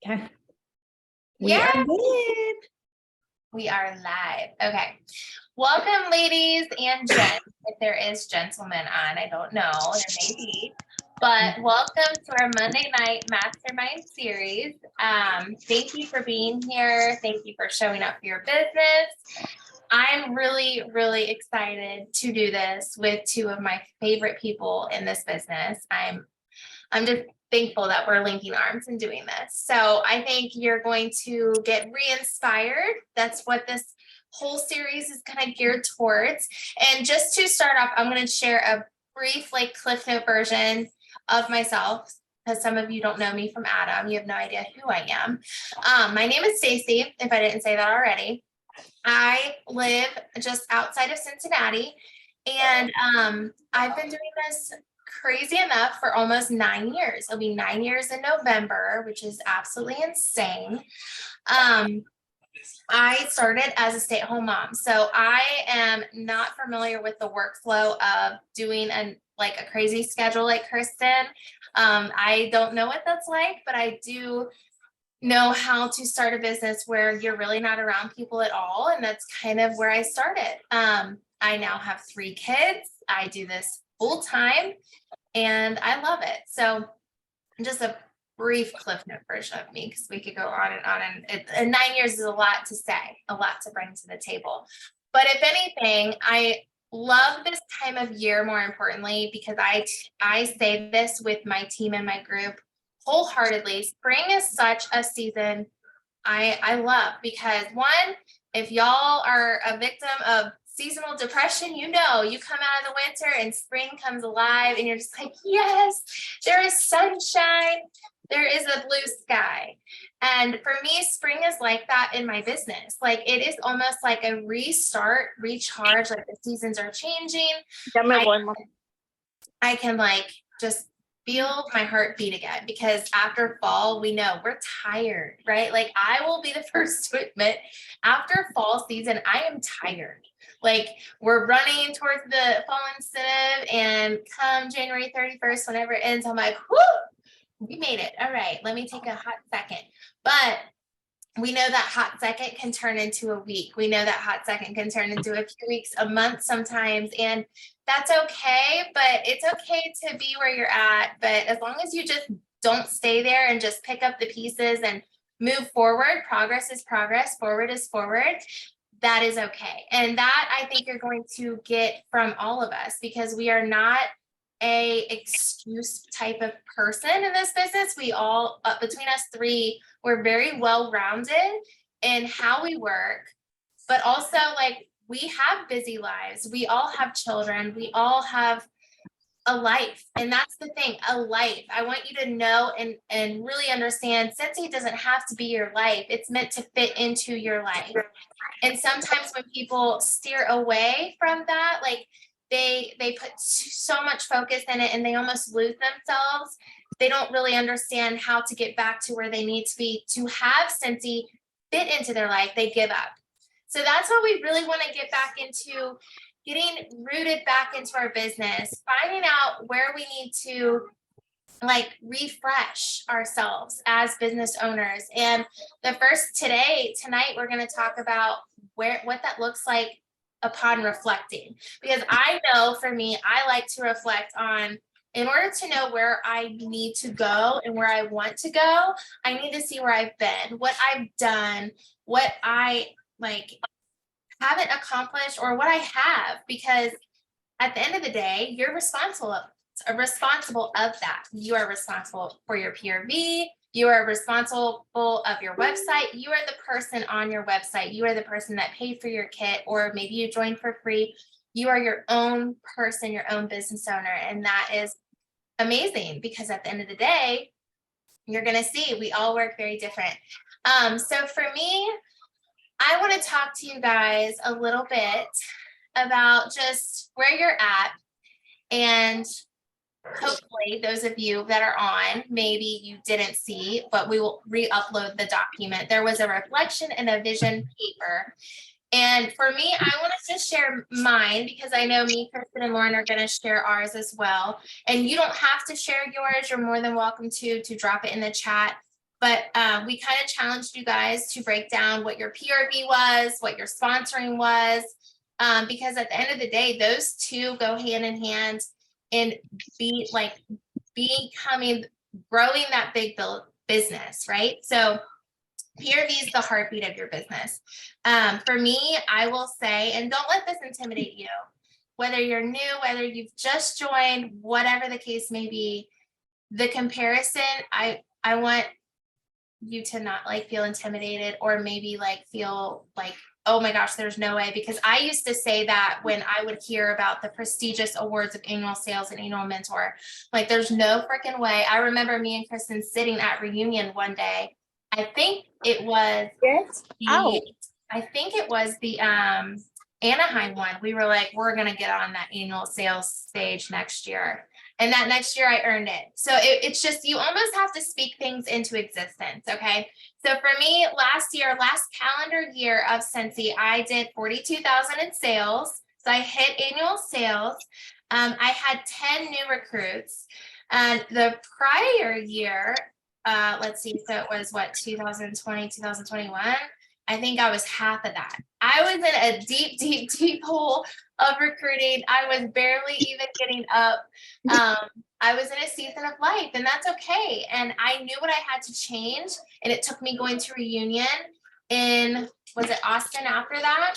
Okay. We Yeah, are good. we are live. Okay. Welcome, ladies and gents. If there is gentlemen on, I don't know, there may be. But welcome to our Monday night mastermind series. Thank you for being here. Thank you for showing up for your business. I'm really, really excited to do this with two of my favorite people in this business. I'm just thankful that we're linking arms and doing this. So I think you're going to get re-inspired. That's what this whole series is kind of geared towards. And just to start off, I'm going to share a brief Cliff Note version of myself, because some of you don't know me from Adam. You have no idea who I am. My name is Stacy, if I didn't say that already. I live just outside of Cincinnati, and I've been doing this crazy enough for almost 9 years. It'll be 9 years in November, which is absolutely insane. I started as a stay-at-home mom, so I am not familiar with the workflow of doing a crazy schedule like Kristen. I don't know what that's like, but I do know how to start a business where you're really not around people at all. And that's kind of where I started. I now have 3 kids. I do this full time and I love it. So just a brief Cliff Note version of me, because we could go on and on. And 9 years is a lot to say, a lot to bring to the table. But if anything, I love this time of year more importantly, because I say this with my team and my group wholeheartedly. Spring is such a season I love, because one, if y'all are a victim of seasonal depression, you know, you come out of the winter and spring comes alive and you're just like, yes, there is sunshine, there is a blue sky. And for me, spring is like that in my business. Like, it is almost like a restart, recharge, like the seasons are changing. I can just feel my heart beat again, because after fall, we know we're tired, right? Like, I will be the first to admit, after fall season, I am tired. Like, we're running towards the fall incentive, and come January 31st, whenever it ends, I'm like, whoo, we made it. All right, let me take a hot second. But we know that hot second can turn into a week. We know that hot second can turn into a few weeks, a month sometimes. And that's okay, but it's okay to be where you're at. But as long as you just don't stay there and just pick up the pieces and move forward, progress is progress, forward is forward, that is okay. And that, I think, you're going to get from all of us, because we are not a excuse type of person in this business. We all, between us 3, we're very well-rounded in how we work, but also we have busy lives. We all have children. We all have a life. And that's the thing, a life. I want you to know and really understand, Scentsy doesn't have to be your life. It's meant to fit into your life. And sometimes when people steer away from that, they put so much focus in it and they almost lose themselves. They don't really understand how to get back to where they need to be to have Scentsy fit into their life. They give up. So that's what we really want to get back into, getting rooted back into our business, finding out where we need to refresh ourselves as business owners. And tonight, we're going to talk about what that looks like upon reflecting, because I know for me, I like to reflect on, in order to know where I need to go and where I want to go, I need to see where I've been, what I've done, what I haven't accomplished, or what I have, because at the end of the day, you're responsible of that. You are responsible for your PRV. You are responsible of your website. You are the person on your website. You are the person that paid for your kit, or maybe you joined for free. You are your own person, your own business owner. And that is amazing, because at the end of the day, you're going to see we all work very different. So for me, I want to talk to you guys a little bit about just where you're at. And hopefully those of you that are on, maybe you didn't see, but we will re-upload the document. There was a reflection and a vision paper. And for me, I want to just share mine, because I know me, Kristen, and Lauren are going to share ours as well. And you don't have to share yours. You're more than welcome to drop it in the chat. But we kind of challenged you guys to break down what your PRV was, what your sponsoring was, because at the end of the day, those two go hand in hand and growing that big business, right? So PRV is the heartbeat of your business. For me, I will say, and don't let this intimidate you, whether you're new, whether you've just joined, whatever the case may be, the comparison, I want you to not like feel intimidated or maybe like feel like, oh my gosh, there's no way. Because I used to say that when I would hear about the prestigious awards of annual sales and annual mentor, like there's no freaking way. I remember me and Kristen sitting at reunion one day. I think it was the Anaheim one. We were like, we're gonna get on that annual sales stage next year. And that next year I earned it. So it's just, you almost have to speak things into existence. Okay. So for me, last calendar year of Scentsy, I did 42,000 in sales. So I hit annual sales. I had 10 new recruits. And the prior year, let's see, so it was what, 2020, 2021. I think I was half of that. I was in a deep, deep, deep hole of recruiting. I was barely even getting up. I was in a season of life, and that's okay. And I knew what I had to change. And it took me going to reunion in, was it Austin after that?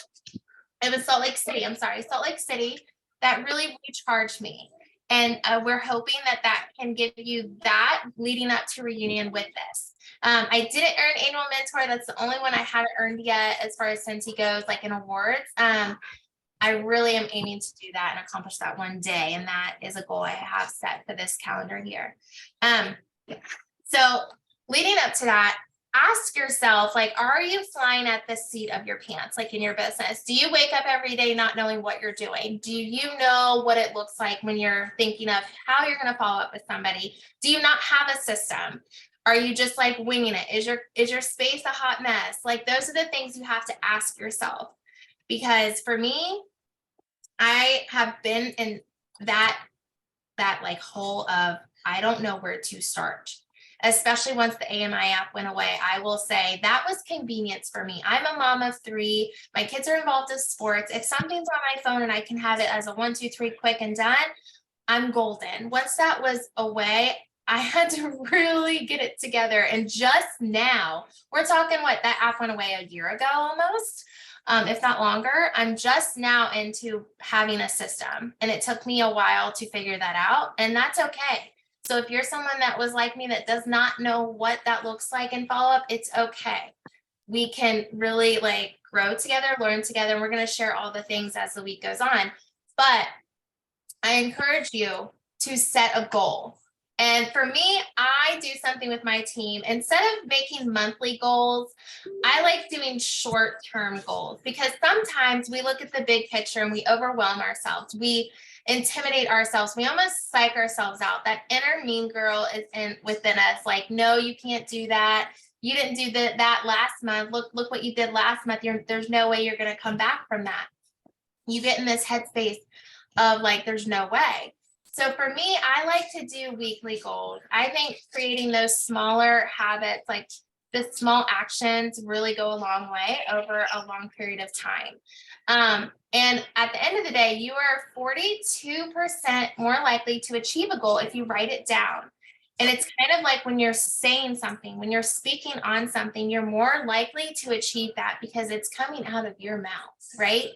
It was Salt Lake City. I'm sorry, Salt Lake City. That really recharged me. And we're hoping that that can give you that leading up to reunion with this. I didn't earn annual mentor. That's the only one I haven't earned yet as far as Scentsy goes, like in awards. I really am aiming to do that and accomplish that one day. And that is a goal I have set for this calendar year. So leading up to that, ask yourself, like, are you flying at the seat of your pants, like in your business? Do you wake up every day not knowing what you're doing? Do you know what it looks like when you're thinking of how you're going to follow up with somebody? Do you not have a system? Are you just like winging it? Is your space a hot mess? Like, those are the things you have to ask yourself. Because for me, I have been in that like hole of, I don't know where to start. Especially once the AMI app went away, I will say that was convenience for me. I'm a mom of 3. My kids are involved in sports. If something's on my phone and I can have it as a 1, 2, 3 quick and done, I'm golden. Once that was away, I had to really get it together. And just now, we're talking what, that app went away a year ago almost, if not longer. I'm just now into having a system, and it took me a while to figure that out, and that's okay. So if you're someone that was like me that does not know what that looks like in follow-up, it's okay. We can really like grow together, learn together, and we're going to share all the things as the week goes on. But I encourage you to set a goal. And for me, I do something with my team. Instead of making monthly goals, I like doing short-term goals, because sometimes we look at the big picture and we overwhelm ourselves. We intimidate ourselves. We almost psych ourselves out. That inner mean girl is within us. Like, no, you can't do that. You didn't do that last month. Look what you did last month. There's no way you're going to come back from that. You get in this headspace of like, there's no way. So for me, I like to do weekly goals. I think creating those smaller habits, like the small actions, really go a long way over a long period of time. And at the end of the day, you are 42% more likely to achieve a goal if you write it down. And it's kind of like when you're saying something, when you're speaking on something, you're more likely to achieve that because it's coming out of your mouth, right?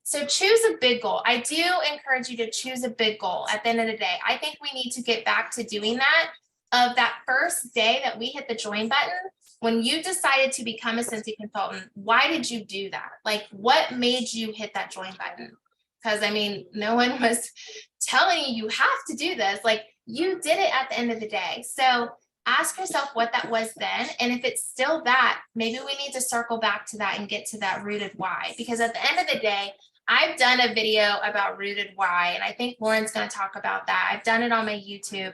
So choose a big goal. I do encourage you to choose a big goal at the end of the day. I think we need to get back to doing that. Of that first day that we hit the join button, when you decided to become a Scentsy consultant, why did you do that? Like, what made you hit that join button? Because I mean, no one was telling you have to do this. Like, you did it at the end of the day. So ask yourself what that was then. And if it's still that, maybe we need to circle back to that and get to that rooted why. Because at the end of the day, I've done a video about rooted why, and I think Lauren's going to talk about that. I've done it on my YouTube.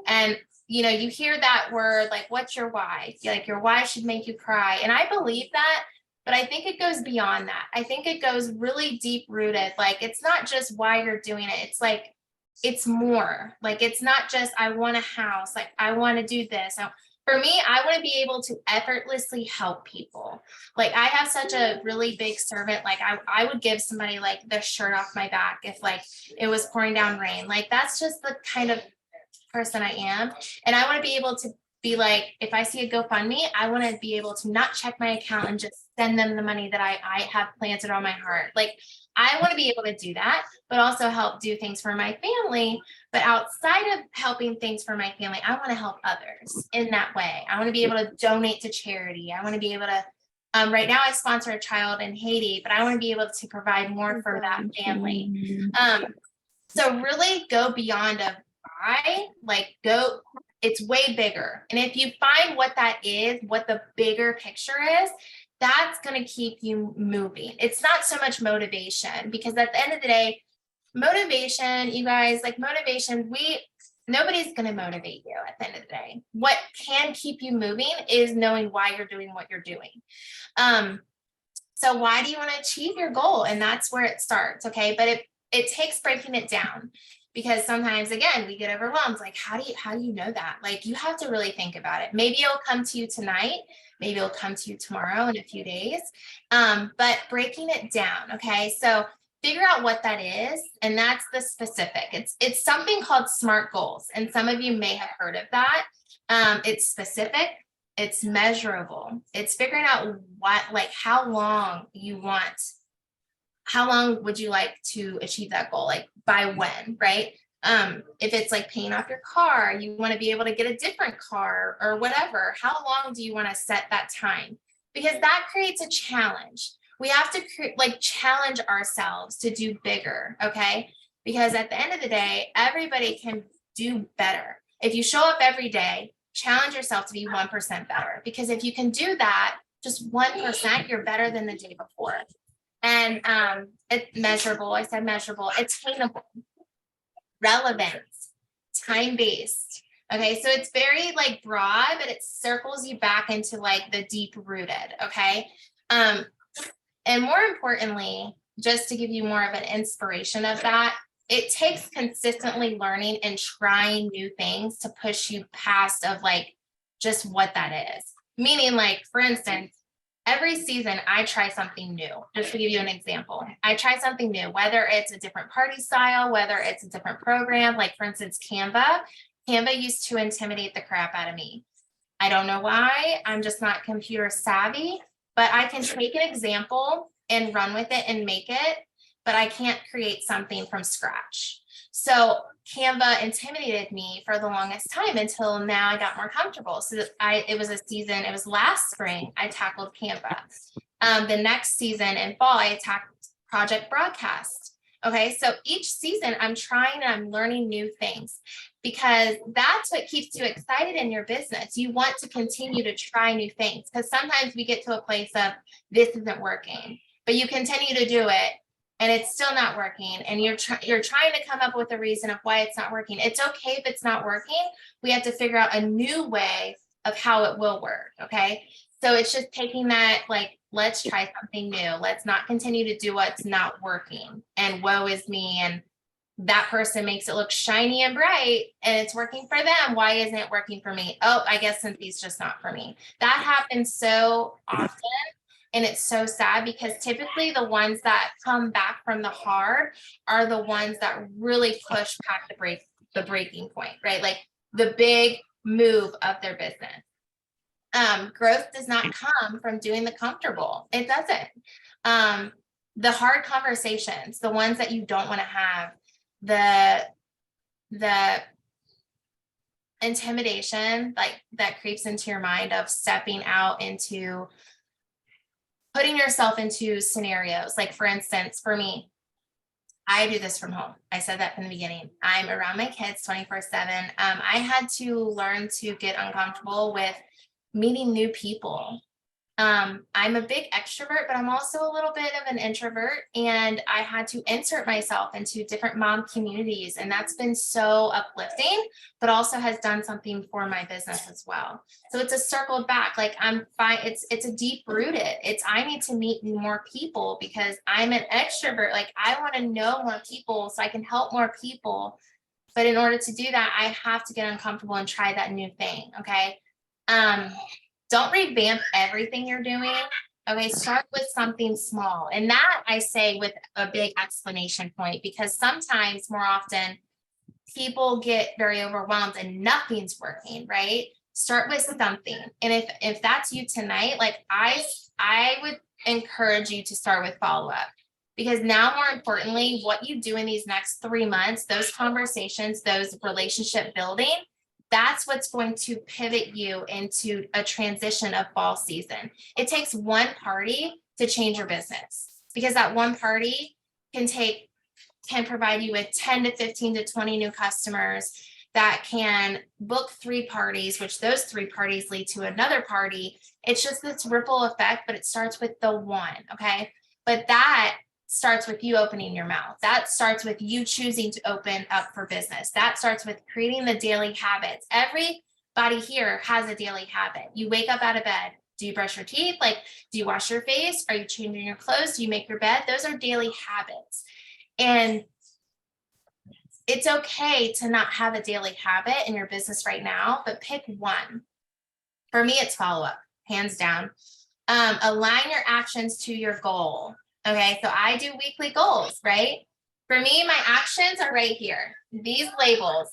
And you know, you hear that word, like, what's your why? Like, your why should make you cry. And I believe that, but I think it goes beyond that. I think it goes really deep rooted. Like, it's not just why you're doing it. It's like, it's more like, it's not just, I want a house. Like, I want to do this. For me, I want to be able to effortlessly help people. Like I have such a really big servant. Like I would give somebody like the shirt off my back if like it was pouring down rain. Like that's just the kind of person I am. And I want to be able to be like, if I see a GoFundMe, I want to be able to not check my account and just send them the money that I have planted on my heart. Like I want to be able to do that, but also help do things for my family. But outside of helping things for my family, I want to help others in that way. I want to be able to donate to charity. I want to be able to, right now I sponsor a child in Haiti, but I want to be able to provide more for that family. So really go beyond of why, like go, it's way bigger. And if you find what that is, what the bigger picture is, that's going to keep you moving. It's not so much motivation, because at the end of the day, motivation, you guys, like motivation, nobody's going to motivate you at the end of the day. What can keep you moving is knowing why you're doing what you're doing. So why do you want to achieve your goal? And that's where it starts. Okay. But it takes breaking it down, because sometimes again, we get overwhelmed. Like, how do you know that? Like, you have to really think about it. Maybe it'll come to you tonight. Maybe it'll come to you tomorrow in a few days. But breaking it down. Okay. So figure out what that is. And that's the specific. It's something called SMART goals. And some of you may have heard of that. It's specific. It's measurable. It's figuring out how long would you like to achieve that goal? Like by when, right? If it's like paying off your car, you want to be able to get a different car or whatever. How long do you want to set that time? Because that creates a challenge. We have to challenge ourselves to do bigger. Okay. Because at the end of the day, everybody can do better. If you show up every day, challenge yourself to be 1% better. Because if you can do that, just 1%, you're better than the day before. And it's measurable. I said measurable, attainable, relevant, time-based. Okay, so it's very like broad, but it circles you back into like the deep rooted. Okay. And more importantly, just to give you more of an inspiration of that, it takes consistently learning and trying new things to push you past of like just what that is. Meaning, like, for instance, every season I try something new. Just to give you an example, I try something new, whether it's a different party style, whether it's a different program, like for instance, Canva. Canva used to intimidate the crap out of me. I don't know why. I'm just not computer savvy, but I can take an example and run with it and make it, but I can't create something from scratch. So Canva intimidated me for the longest time until now I got more comfortable. So it was last spring, I tackled Canva. The next season in fall, I tackled Project Broadcast. Okay, so each season I'm trying and I'm learning new things, because that's what keeps you excited in your business. You want to continue to try new things, because sometimes we get to a place of this isn't working, but you continue to do it and it's still not working, and you're trying to come up with a reason of why it's not working. It's okay if it's not working. We have to figure out a new way of how it will work. Okay, so it's just taking that, like, let's try something new. Let's not continue to do what's not working and woe is me, and that person makes it look shiny and bright and it's working for them. Why isn't it working for me? Oh, I guess Cynthia's just not for me. That happens so often. And it's so sad, because typically the ones that come back from the hard are the ones that really push past the breaking point, right? Like the big move of their business. Growth does not come from doing the comfortable. It doesn't. The hard conversations, the ones that you don't want to have, the intimidation like that creeps into your mind of stepping out into putting yourself into scenarios. Like for instance, for me, I do this from home. I said that from the beginning. I'm around my kids 24/7. I had to learn to get uncomfortable with meeting new people. I'm a big extrovert, but I'm also a little bit of an introvert, and I had to insert myself into different mom communities, and that's been so uplifting, but also has done something for my business as well. So it's a circled back, like I'm fine. It's a deep rooted. I need to meet more people because I'm an extrovert. Like I want to know more people so I can help more people. But in order to do that, I have to get uncomfortable and try that new thing. Okay. Don't revamp everything you're doing. Okay, start with something small. And that I say with a big explanation point, because sometimes more often people get very overwhelmed and nothing's working, right? Start with something. And if that's you tonight, like I would encourage you to start with follow-up. Because now, more importantly, what you do in these next 3 months, those conversations, those relationship building, that's what's going to pivot you into a transition of fall season. It takes one party to change your business, because that one party can provide you with 10 to 15 to 20 new customers that can book 3 parties, which those 3 parties lead to another party. It's just this ripple effect, but it starts with the one, okay? But that starts with you opening your mouth. That starts with you choosing to open up for business. That starts with creating the daily habits. Everybody here has a daily habit. You wake up out of bed. Do you brush your teeth? Like, do you wash your face? Are you changing your clothes? Do you make your bed? Those are daily habits. And it's okay to not have a daily habit in your business right now, but pick one. For me, it's follow-up, hands down. Align your actions to your goal. Okay, so I do weekly goals, right? For me, my actions are right here. These labels,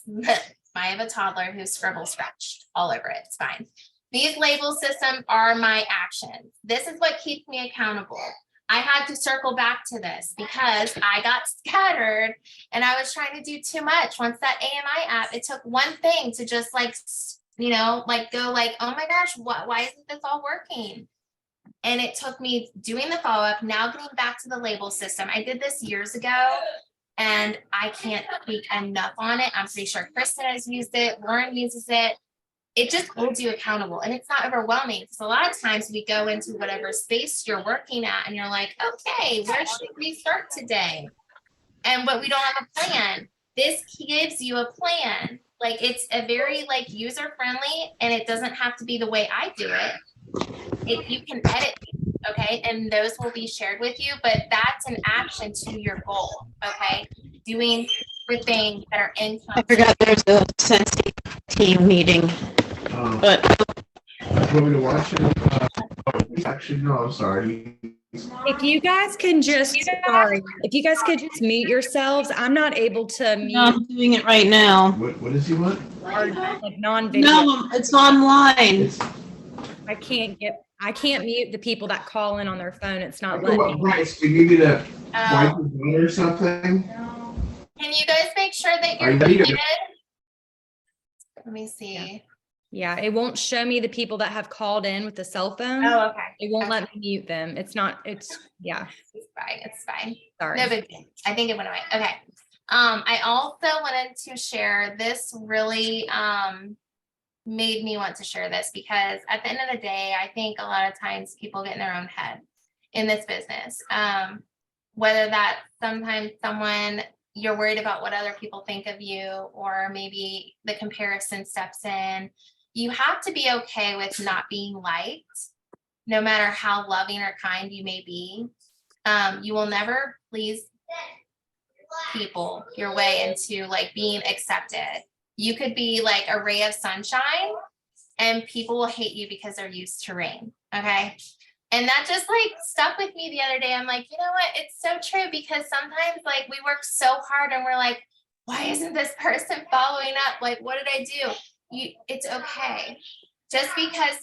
I have a toddler who scribble scratched all over it. It's fine. These label systems are my actions. This is what keeps me accountable. I had to circle back to this because I got scattered and I was trying to do too much. Once that AMI app, it took one thing to just like, go like, oh my gosh, why isn't this all working? And it took me doing the follow-up, now getting back to the label system. I did this years ago and I can't speak enough on it. I'm pretty sure Kristen has used it. Lauren uses it. It just holds you accountable and it's not overwhelming. Because a lot of times we go into whatever space you're working at and you're like, okay, where should we start today? But we don't have a plan. This gives you a plan. Like it's a very like user friendly and it doesn't have to be the way I do it. You can edit, okay, and those will be shared with you, but that's an action to your goal, okay? Doing the things that are in. I forgot there's a Sensi team meeting, but You want me to watch it? Actually, no, I'm sorry. If you guys can just, sorry, if you guys could just mute yourselves, I'm not able to no, mute I'm doing it right now. What does he want? our like non-video. No, it's online. It's I can't mute the people that call in on their phone. It's not what, letting me. Bryce, can you give me the Oh, white or something? can you guys make sure that Are you're you ready? muted? Let me see. Yeah, it won't show me the people that have called in with the cell phone. Oh, okay. It won't let me mute them. Yeah, It's fine. It's fine. sorry. No big deal. I think it went away. Okay. I also wanted to share this really made me want to share this because at the end of the day, I think a lot of times people get in their own head in this business. Whether that sometimes you're worried about what other people think of you, or maybe the comparison steps in. You have to be okay with not being liked, no matter how loving or kind you may be. You will never please people your way into like being accepted. You could be like a ray of sunshine and people will hate you because they're used to rain. Okay. And that just like stuck with me the other day. I'm like, you know what? It's so true, because sometimes like we work so hard and we're like, why isn't this person following up? Like, what did I do? It's okay. Just because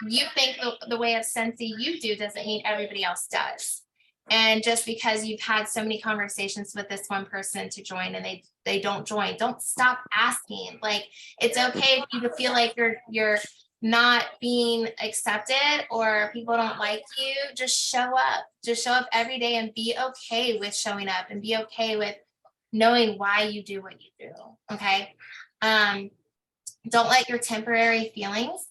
you think the way of Sensi you do doesn't mean everybody else does. And just because you've had so many conversations with this one person to join and they don't join, don't stop asking. Like, it's okay if you feel like you're not being accepted or people don't like you. Just show up every day and be okay with showing up and be okay with knowing why you do what you do. Okay. Don't let your temporary feelings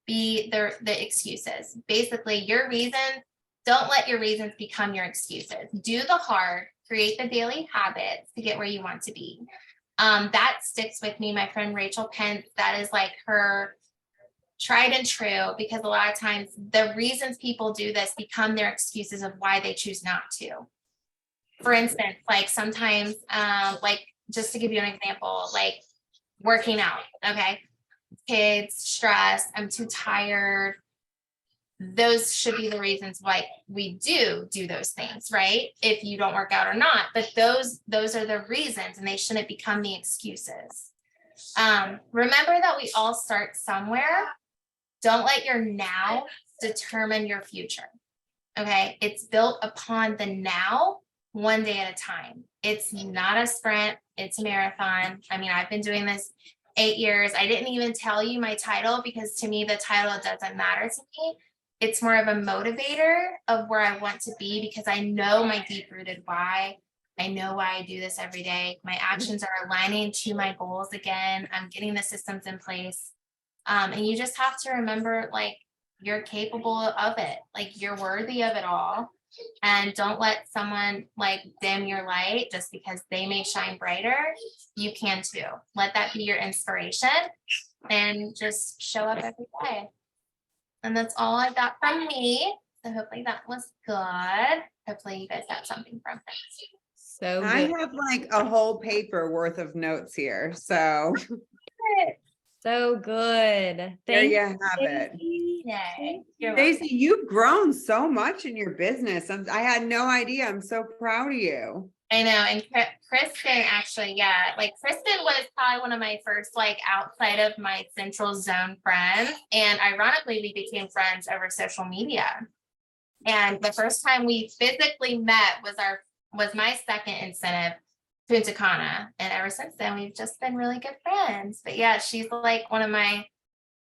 be the excuses. Basically, your reasons, don't let your reasons become your excuses. Do the hard, create the daily habits to get where you want to be. That sticks with me. My friend Rachel Pence, that is like her tried and true, because a lot of times the reasons people do this become their excuses of why they choose not to. For instance, like sometimes, like just to give you an example, like working out. Okay. kids, stress, I'm too tired. Those should be the reasons why we do those things, right? If you don't work out or not, but those are the reasons, and they shouldn't become the excuses. Remember that we all start somewhere. Don't let your now determine your future. Okay, it's built upon the now, one day at a time. It's not a sprint, it's a marathon. I mean, I've been doing this 8 years. I didn't even tell you my title because to me, the title doesn't matter to me. It's more of a motivator of where I want to be because I know my deep rooted why. I know why I do this every day. My actions are aligning to my goals again. I'm getting the systems in place. And you just have to remember, like, you're capable of it. Like, you're worthy of it all. And don't let someone like dim your light just because they may shine brighter. You can too. Let that be your inspiration and just show up every day. And that's all I got from me. So hopefully that was good. Hopefully you guys got something from it. So I good. have like a whole paper worth of notes here, so So good. there Thank you have it. Yay. You're welcome. Stacey, you've grown so much in your business. I had no idea. I'm so proud of you. I know. And Kristen actually, yeah, like Kristen was probably one of my first, like, outside of my central zone friends. And ironically, we became friends over social media. And the first time we physically met was my second incentive, Punta Cana. And ever since then, we've just been really good friends. But yeah, she's like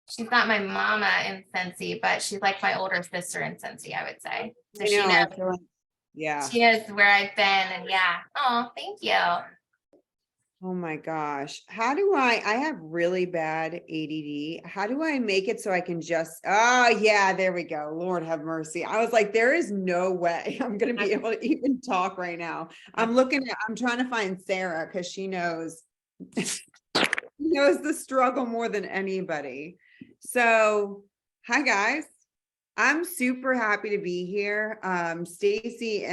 she's not my mama in Scentsy, but she's like my older sister in Scentsy, I would say. So I know, I feel like, yeah. she knows where I've been, and yeah. Oh, thank you. Oh my gosh. How do I have really bad ADD. How do I make it so I can just, oh yeah, there we go. Lord have mercy. I was like, there is no way I'm going to be able to even talk right now. I'm trying to find Sarah because she knows, she knows the struggle more than anybody. So, hi guys. I'm super happy to be here. Stacey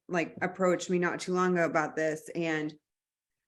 like approached me not too long ago about this, and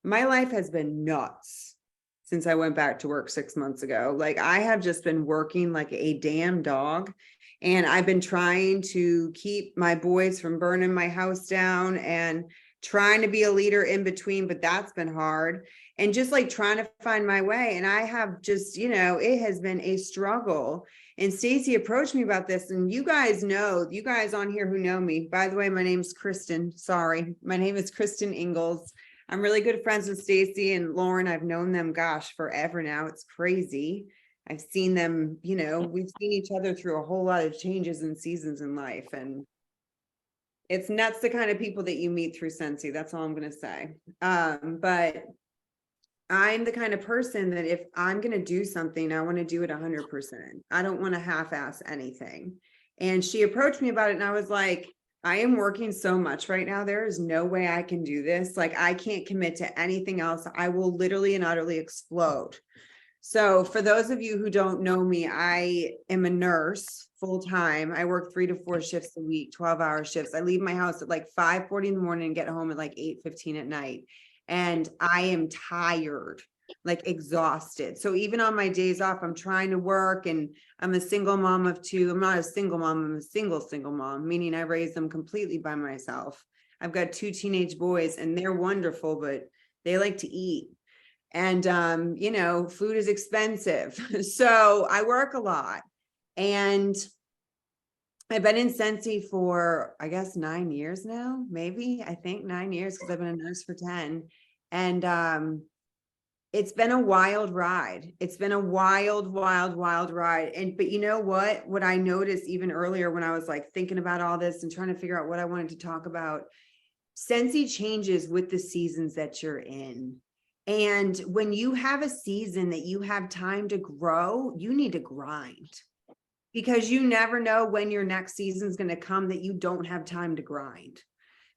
my life has been nuts since I went back to work 6 months ago. Like, I have just been working like a damn dog, and I've been trying to keep my boys from burning my house down and trying to be a leader in between, but that's been hard. And just like trying to find my way. And I have just, it has been a struggle. And Stacey approached me about this, and you guys on here who know me, by the way, my name's Kristen. Sorry. My name is Kristen Ingalls. I'm really good friends with Stacey and Lauren. I've known them, gosh, forever now. It's crazy. I've seen them, we've seen each other through a whole lot of changes and seasons in life. And it's nuts, the kind of people that you meet through Scentsy. That's all I'm going to say. But I'm the kind of person that if I'm going to do something, I want to do it 100%. I don't want to half-ass anything. And she approached me about it, and I was like, I am working so much right now. There is no way I can do this. Like, I can't commit to anything else. I will literally and utterly explode. So for those of you who don't know me, I am a nurse full-time. I work 3 to 4 shifts a week, 12-hour shifts. I leave my house at like 5:40 in the morning and get home at like 8:15 at night. And I am tired, like exhausted. So even on my days off, I'm trying to work, and I'm a single mom of 2. I'm not a single mom. I'm a single mom, meaning I raised them completely by myself. I've got 2 teenage boys, and they're wonderful, but they like to eat. And, food is expensive. So I work a lot, and I've been in Scentsy for, I guess, 9 years now, maybe, I think 9 years, because I've been a nurse for 10. And it's been a wild ride. It's been a wild ride. But you know what I noticed even earlier when I was like thinking about all this and trying to figure out what I wanted to talk about, Scentsy changes with the seasons that you're in. And when you have a season that you have time to grow, you need to grind. Because you never know when your next season is going to come that you don't have time to grind.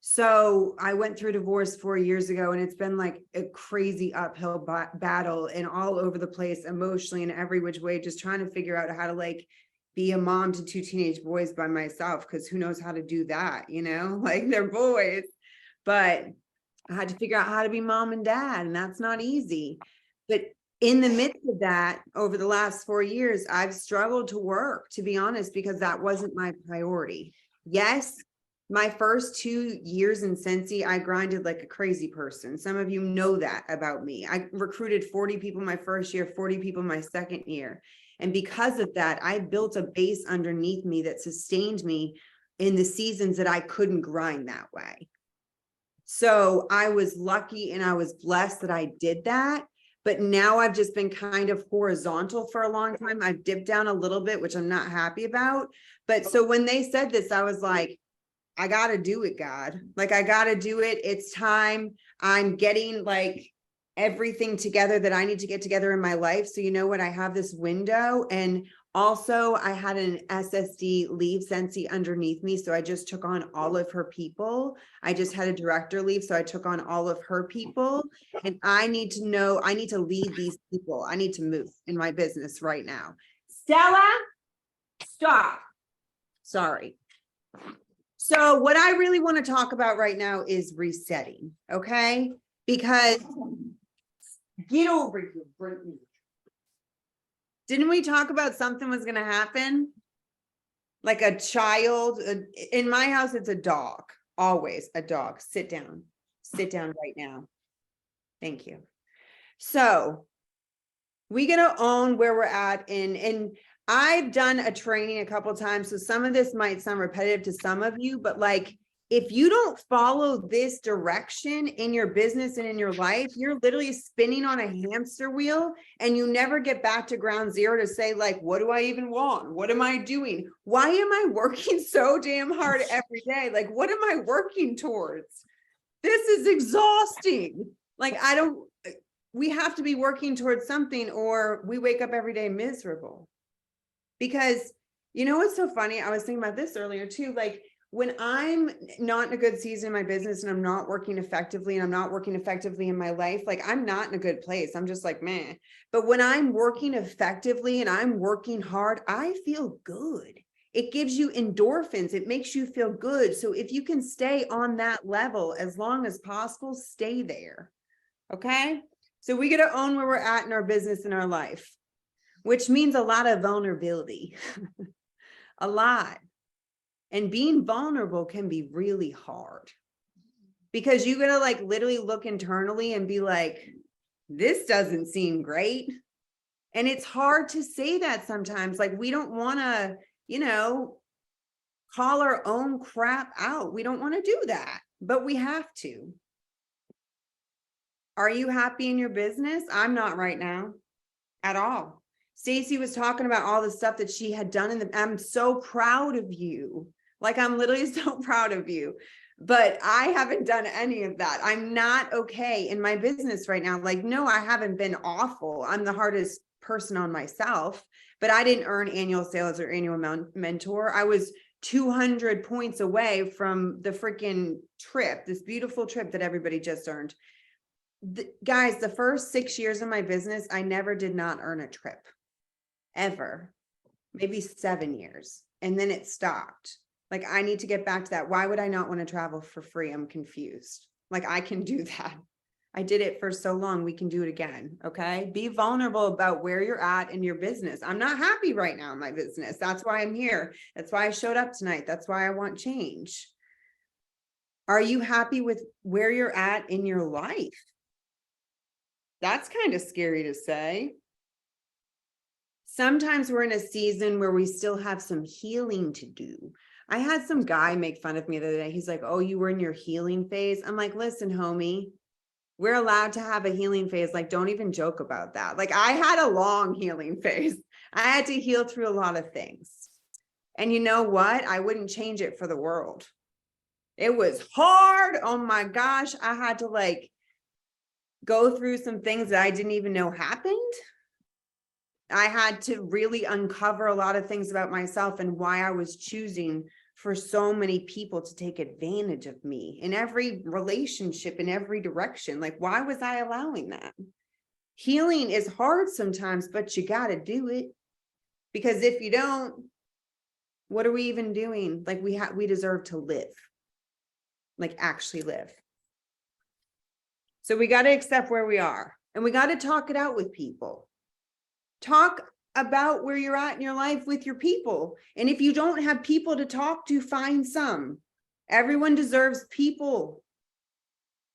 So I went through divorce 4 years ago, and it's been like a crazy uphill battle and all over the place emotionally in every which way, just trying to figure out how to like be a mom to 2 teenage boys by myself. Because who knows how to do that, like they're boys. But I had to figure out how to be mom and dad, and that's not easy. But in the midst of that, over the last 4 years, I've struggled to work, to be honest, because that wasn't my priority. Yes, my first 2 years in Scentsy, I grinded like a crazy person. Some of you know that about me. I recruited 40 people my first year, 40 people my second year. And because of that, I built a base underneath me that sustained me in the seasons that I couldn't grind that way. So I was lucky and I was blessed that I did that. But now I've just been kind of horizontal for a long time. I've dipped down a little bit, which I'm not happy about. But so when they said this, I was like, I got to do it, God. Like, I got to do it. It's time. I'm getting like everything together that I need to get together in my life. So you know what? I have this window, and also I had an SSD leave Scentsy underneath me. So I just took on all of her people. I just had a director leave. So I took on all of her people, and I need to know, I need to lead these people. I need to move in my business right now. Stella, stop. Sorry. So what I really want to talk about right now is resetting. Okay. Because get over here, Brittany. Didn't we talk about something was going to happen? Like a child, in my house, it's a dog, always a dog. Sit down right now. Thank you. So we got to own where we're at. And I've done a training a couple of times. So some of this might sound repetitive to some of you, but like, if you don't follow this direction in your business and in your life, you're literally spinning on a hamster wheel, and you never get back to ground zero to say, like, what do I even want? What am I doing? Why am I working so damn hard every day? Like, what am I working towards? This is exhausting. Like, we have to be working towards something, or we wake up every day miserable. Because you know what's so funny? I was thinking about this earlier too. Like, when I'm not in a good season in my business and I'm not working effectively and I'm not working effectively in my life, like, I'm not in a good place. I'm just like, man. But when I'm working effectively and I'm working hard, I feel good. It gives you endorphins. It makes you feel good. So if you can stay on that level as long as possible, stay there. Okay. So we got to own where we're at in our business and our life, which means a lot of vulnerability, a lot. And being vulnerable can be really hard, because you gotta like literally look internally and be like, this doesn't seem great. And it's hard to say that sometimes. Like, we don't want to, call our own crap out. We don't want to do that, but we have to. Are you happy in your business? I'm not right now at all. Stacey was talking about all the stuff that she had done I'm so proud of you. Like, I'm literally so proud of you, but I haven't done any of that. I'm not okay in my business right now. Like, no, I haven't been awful. I'm the hardest person on myself, but I didn't earn annual sales or annual mentor. I was 200 points away from the freaking trip, this beautiful trip that everybody just earned. Guys, the first 6 years of my business, I never did not earn a trip, ever, maybe 7 years. And then it stopped. Like, I need to get back to that. Why would I not want to travel for free? I'm confused. Like, I can do that. I did it for so long. We can do it again. Okay. Be vulnerable about where you're at in your business. I'm not happy right now in my business. That's why I'm here. That's why I showed up tonight. That's why I want change. Are you happy with where you're at in your life? That's kind of scary to say. Sometimes we're in a season where we still have some healing to do. I had some guy make fun of me the other day. He's like, oh, you were in your healing phase. I'm like, listen, homie, we're allowed to have a healing phase. Like, don't even joke about that. Like, I had a long healing phase. I had to heal through a lot of things. And you know what? I wouldn't change it for the world. It was hard. Oh my gosh. I had to like go through some things that I didn't even know happened. I had to really uncover a lot of things about myself and why I was choosing for so many people to take advantage of me in every relationship, in every direction. Like, why was I allowing that? Healing is hard sometimes, but you got to do it, because if you don't, what are we even doing? Like, we deserve to live, like actually live. So we got to accept where we are. And we got to talk it out with people. Talk about where you're at in your life with your people. And if you don't have people to talk to, find some. Everyone deserves people.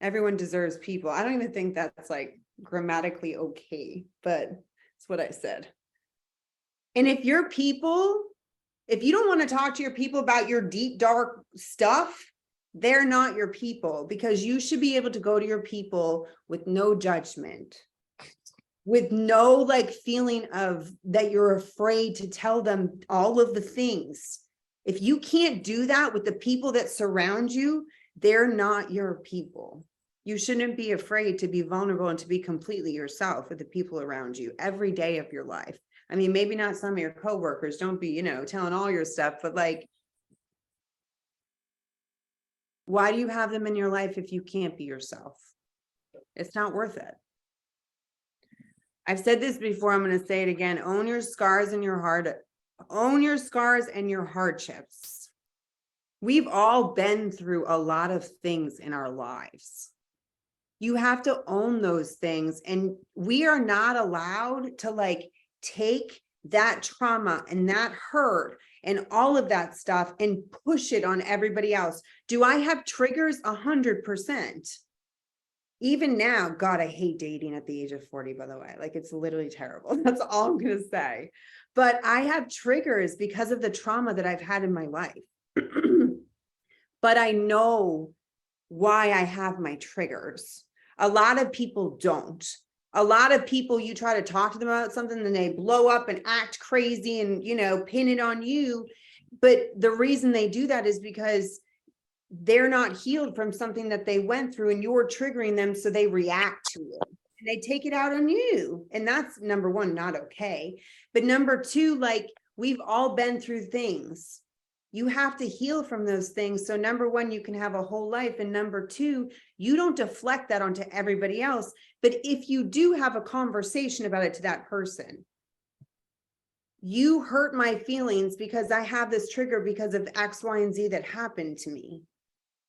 Everyone deserves people. I don't even think that's like grammatically okay, but it's what I said. And if your people, if you don't want to talk to your people about your deep, dark stuff, they're not your people, because you should be able to go to your people with no judgment, with no like feeling of that you're afraid to tell them all of the things. If you can't do that with the people that surround you, they're not your people. You shouldn't be afraid to be vulnerable and to be completely yourself with the people around you every day of your life. I mean, maybe not some of your coworkers, don't be, telling all your stuff, but like, why do you have them in your life if you can't be yourself? It's not worth it. I've said this before, I'm going to say it again. Own your scars and your heart. Own your scars and your hardships. We've all been through a lot of things in our lives. You have to own those things. And we are not allowed to like take that trauma and that hurt and all of that stuff and push it on everybody else. Do I have triggers? 100%. Even now, God, I hate dating at the age of 40, by the way. Like, it's literally terrible. That's all I'm going to say. But I have triggers because of the trauma that I've had in my life. But I know why I have my triggers. A lot of people don't. A lot of people, you try to talk to them about something, then they blow up and act crazy and, pin it on you. But the reason they do that is because they're not healed from something that they went through and you're triggering them. So they react to it and they take it out on you. And that's number one, not okay. But number two, like, we've all been through things. You have to heal from those things. So number one, you can have a whole life. And number two, you don't deflect that onto everybody else. But if you do have a conversation about it to that person, you hurt my feelings because I have this trigger because of X, Y, and Z that happened to me.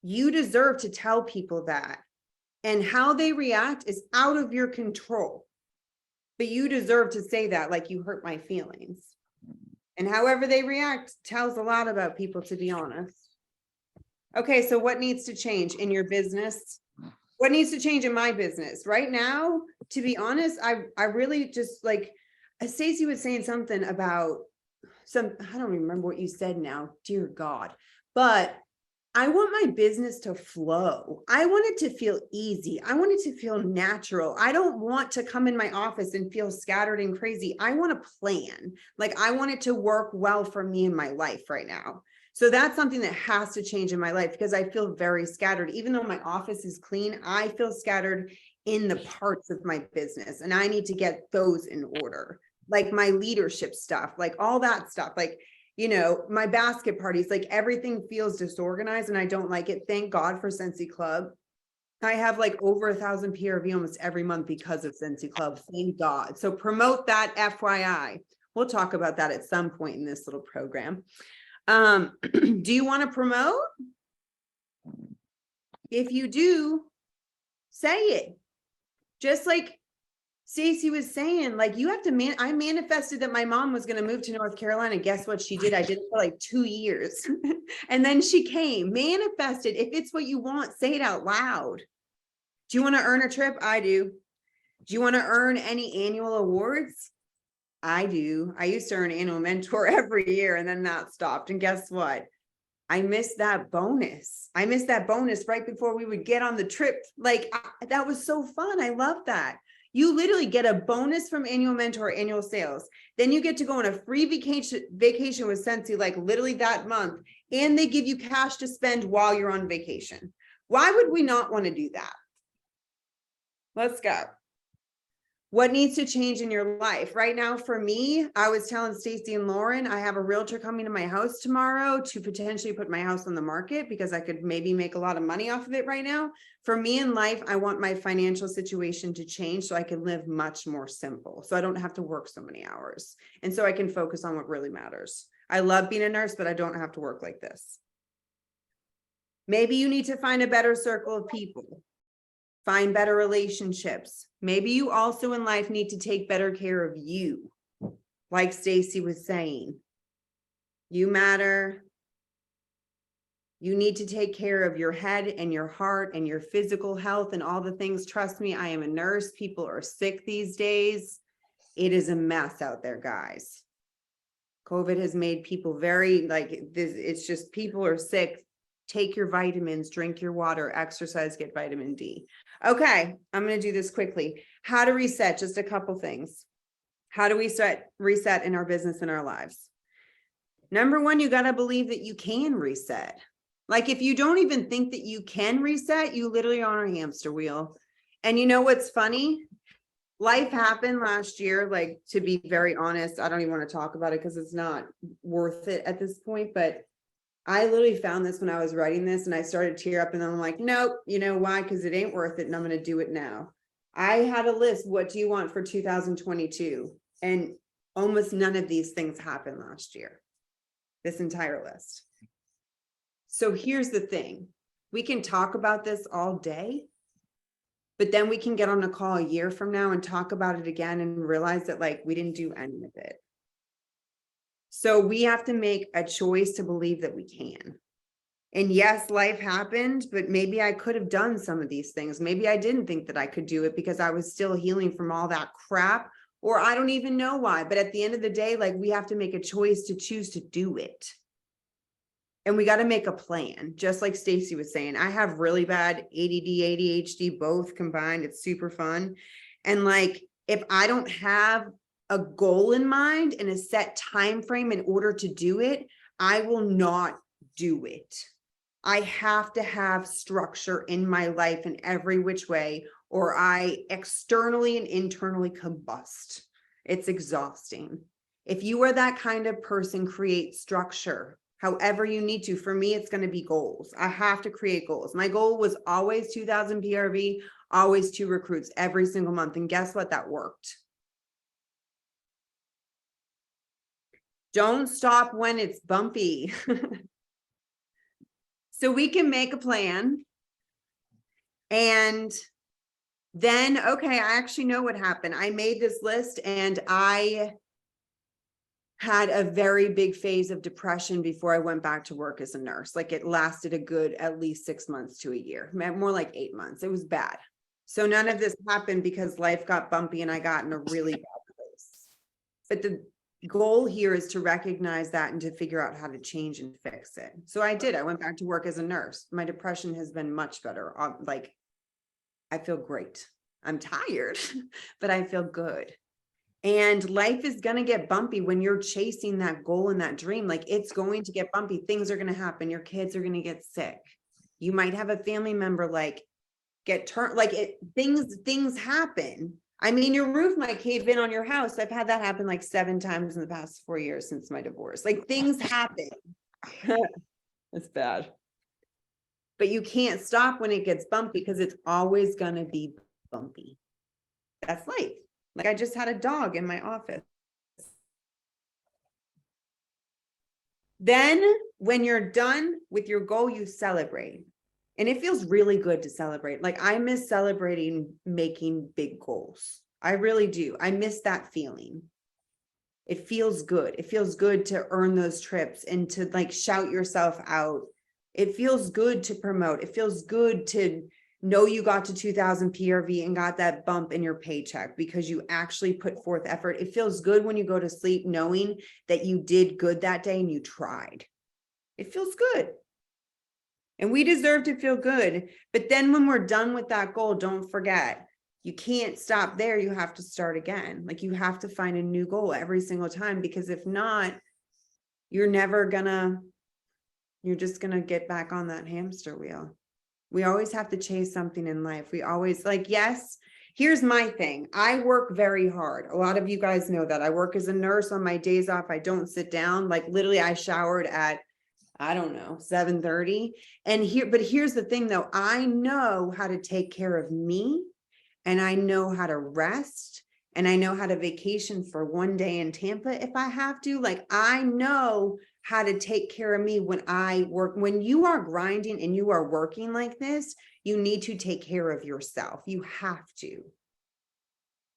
You deserve to tell people that. And how they react is out of your control. But you deserve to say that, like, you hurt my feelings. And however they react tells a lot about people, to be honest. Okay, so what needs to change in your business? What needs to change in my business? Right now, to be honest, I really just like, Stacey was saying something about I don't remember what you said now, dear God, but I want my business to flow. I want it to feel easy. I want it to feel natural. I don't want to come in my office and feel scattered and crazy. I want a plan. Like, I want it to work well for me in my life right now. So that's something that has to change in my life, because I feel very scattered. Even though my office is clean, I feel scattered in the parts of my business, and I need to get those in order. Like my leadership stuff, like all that stuff, like, my basket parties, like everything feels disorganized and I don't like it. Thank God for Scentsy Club. I have like over 1,000 PRV almost every month because of Scentsy Club. Thank God. So promote that, FYI. We'll talk about that at some point in this little program. Do you want to promote? If you do, say it. Just like Stacey was saying, like, you have to I manifested that my mom was going to move to North Carolina. Guess what she did? I did it for like 2 years. And then she came. Manifested. If it's what you want, say it out loud. Do you want to earn a trip? I do. Do you want to earn any annual awards? I do. I used to earn annual mentor every year, and then that stopped. And guess what? I missed that bonus. I missed that bonus right before we would get on the trip. Like, that was so fun. I love that. You literally get a bonus from annual mentor, annual sales. Then you get to go on a free vacation with Scentsy, like literally that month. And they give you cash to spend while you're on vacation. Why would we not want to do that? Let's go. What needs to change in your life? Right now, for me, I was telling Stacey and Lauren, I have a realtor coming to my house tomorrow to potentially put my house on the market because I could maybe make a lot of money off of it right now. For me in life, I want my financial situation to change so I can live much more simple. So I don't have to work so many hours. And so I can focus on what really matters. I love being a nurse, but I don't have to work like this. Maybe you need to find a better circle of people. Find better relationships. Maybe you also in life need to take better care of you. Like Stacy was saying, you matter. You need to take care of your head and your heart and your physical health and all the things. Trust me, I am a nurse. People are sick these days. It is a mess out there, guys. COVID has made people very like this. It's just people are sick. Take your vitamins, drink your water, exercise, get vitamin D. Okay, I'm going to do this quickly. How to reset, just a couple things. How do we reset in our business and our lives? Number one, you got to believe that you can reset. Like if you don't even think that you can reset, you literally are on a hamster wheel. And you know what's funny? Life happened last year, like to be very honest, I don't even want to talk about it because it's not worth it at this point, but I literally found this when I was writing this and I started to tear up and then I'm like, nope, you know why? Because it ain't worth it and I'm going to do it now. I had a list, what do you want for 2022? And almost none of these things happened last year, this entire list. So here's the thing, we can talk about this all day, but then we can get on a call a year from now and talk about it again and realize that like we didn't do any of it. So we have to make a choice to believe that we can. And yes, life happened, but maybe I could have done some of these things. Maybe I didn't think that I could do it because I was still healing from all that crap, or I don't even know why. But at the end of the day, like we have to make a choice to choose to do it. And we got to make a plan, just like Stacy was saying. I have really bad ADD, ADHD, both combined. It's super fun. And like, if I don't have a goal in mind and a set time frame in order to do it, I will not do it. I have to have structure in my life in every which way, or I externally and internally combust. It's exhausting. If you are that kind of person, create structure. However you need to. For me, it's going to be goals. I have to create goals. My goal was always 2,000 PRV, always 2 recruits every single month. And guess what? That worked. Don't stop when it's bumpy. So we can make a plan. And then, okay, I actually know what happened. I made this list and I had a very big phase of depression before I went back to work as a nurse. Like it lasted a good at least 6 months to a year, more like 8 months. It was bad. So none of this happened because life got bumpy and I got in a really bad place. But the goal here is to recognize that and to figure out how to change and fix it. So I did. I went back to work as a nurse. My depression has been much better. Like I feel great. I'm tired, but I feel good. And life is going to get bumpy when you're chasing that goal and that dream. Like it's going to get bumpy. Things are going to happen. Your kids are going to get sick. You might have a family member like get turned, like things happen. I mean, your roof might cave in on your house. I've had that happen like 7 times in the past 4 years since my divorce. Like things happen. It's bad. But you can't stop when it gets bumpy because it's always going to be bumpy. That's life. Like I just had a dog in my office. Then when you're done with your goal, you celebrate. And it feels really good to celebrate. Like I miss celebrating making big goals. I really do. I miss that feeling. It feels good. It feels good to earn those trips and to like shout yourself out. It feels good to promote. It feels good to know you got to 2,000 PRV and got that bump in your paycheck because you actually put forth effort. It feels good when you go to sleep knowing that you did good that day and you tried. It feels good. And we deserve to feel good. But then when we're done with that goal, don't forget, you can't stop there. You have to start again. Like you have to find a new goal every single time, because if not, you're just gonna get back on that hamster wheel. We always have to chase something in life. We always like, yes, here's my thing. I work very hard. A lot of you guys know that. I work as a nurse on my days off. I don't sit down. Like literally I showered at, I don't know, 7:30. But here's the thing though. I know how to take care of me and I know how to rest and I know how to vacation for one day in Tampa if I have to. Like I know how to take care of me when I work. When you are grinding and you are working like this, you need to take care of yourself. You have to.